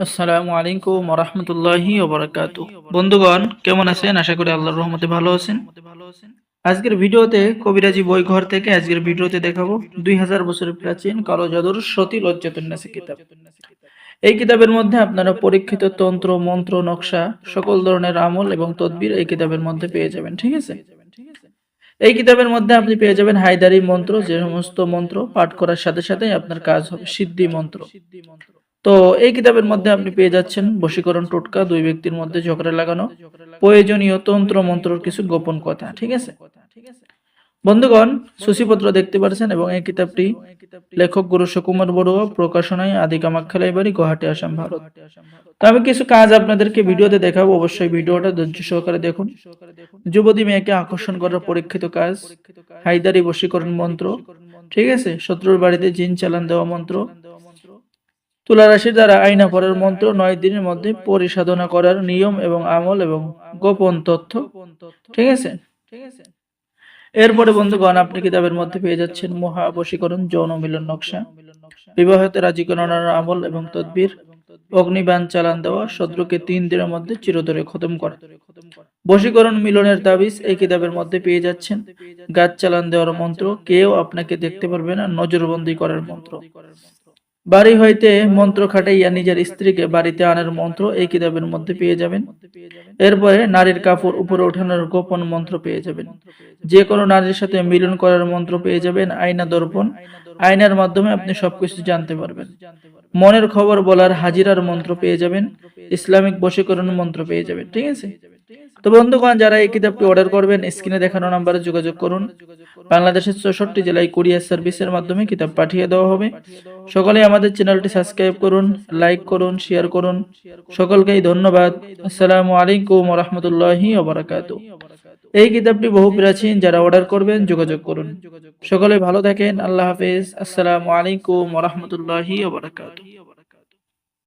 আসসালামু আলাইকুম ওয়া রাহমাতুল্লাহি ওয়া বারাকাতুহু। বন্ধুগণ কেমন আছেন? আশা করি আল্লাহর রহমতে ভালো আছেন। আজকের ভিডিওতে কবিরাজি বই ঘর থেকে আজকের ভিডিওতে দেখাবো 2000 বছরের প্রাচীন কালো জাদুর সতী লজ্জাতুন্নাসী কিতাব। এই কিতাবের মধ্যে আপনারা পরীক্ষিত তন্ত্র, মন্ত্র, নকশা, সকল ধরনের আমল এবং তদবির এই কিতাবের মধ্যে পেয়ে যাবেন। ঠিক আছে? এই কিতাবের মধ্যে আপনি পেয়ে যাবেন হায়দারি মন্ত্র, যে সমস্ত মন্ত্র পাঠ করার সাথে সাথেই আপনার কাজ হবে, সিদ্ধি মন্ত্র। তো এই কিতাবের মধ্যে আপনি পেয়ে যাচ্ছেন বশীকরণ টোটকা, দুই ব্যক্তির মধ্যে ঝগড়া লাগানো, প্রয়োজনীয় তন্ত্র মন্ত্রর কিছু গোপন কথা। ঠিক আছে বন্ধুগণ, সূচিপত্র দেখতে পাচ্ছেন এবং এই কিতাবটি লেখক গুরু সুকুমার বড়ুয়া, প্রকাশনায় আদি কামাখ্যা লাইব্রেরি, গুয়াহাটি, আসাম, ভারত। তো আমি কিছু কাজ আপনাদেরকে ভিডিওতে দেখাবো, অবশ্যই ভিডিওটা ধৈর্য সহকারে দেখুন। যুবতী মেয়েকে আকর্ষণ করার পরীক্ষিত কাজ, হায়দারি বশীকরণ মন্ত্র, ঠিক আছে, শত্রুর বাড়িতে জিন চালান দেওয়া মন্ত্র, তুলা রাশির দ্বারা আয়না পড়ার মন্ত্র, 9 দিনের মধ্যে পরিসাধনা করার নিয়ম এবং আমল এবং গোপন তথ্য। ঠিক আছে, এরপরে বন্ধুগণ আপনি কিতাবের মধ্যে পেয়ে যাচ্ছেন মহা বশীকরণ, যৌন মিলন নকশা, বিবাহতে রাজি করানোর আমল এবং তদবির, অগ্নিবাণ চালান দেওয়া, শত্রুকে 3 দিনের মধ্যে চিরতরে খতম করা, বশীকরণ মিলনের তাবিজ এই কিতাবের মধ্যে পেয়ে যাচ্ছেন, গাছ চালান দেওয়ার মন্ত্র, কেউ আপনাকে দেখতে পারবে না, নজরবন্দি করার মন্ত্র, বাড়ি হইতে মন্ত্র খাটাইয়া নিজের স্ত্রীকে বাড়িতে আনার মন্ত্র এই কিতাবের মধ্যে পেয়ে যাবেন। এরপরে নারীর কাপড় উপরে ওঠানোর গোপন মন্ত্র পেয়ে যাবেন, যে কোনো নারীর সাথে মিলন করার মন্ত্র পেয়ে যাবেন, আয়না দর্পণ, আয়নার মাধ্যমে আপনি সবকিছু জানতে পারবেন, মনের খবর বলার হাজিরার মন্ত্র পেয়ে যাবেন, ইসলামিক বশীকরণ মন্ত্র পেয়ে যাবেন। ঠিক আছে, তো বন্ধুগণ যারা এই কিতাবটি অর্ডার করবেন স্ক্রিনে দেখানো নাম্বারে যোগাযোগ করুন। বাংলাদেশের 64 জেলায় কুরিয়ার সার্ভিসের মাধ্যমে কিতাব পাঠিয়ে দেওয়া হবে। সকলে আমাদের চ্যানেলটি সাবস্ক্রাইব করুন, লাইক করুন, শেয়ার করুন। সকলকেই ধন্যবাদ। আসসালামু আলাইকুম ওয়া রাহমাতুল্লাহি ওয়া বারাকাতুহু। এই কিতাবটি বহু প্রাচীন, যারা অর্ডার করবেন যোগাযোগ করুন। সকলে ভালো থাকেন, আল্লাহ হাফেজ। আসসালামু আলাইকুম ওয়া রাহমাতুল্লাহি ওয়া বারাকাতুহু।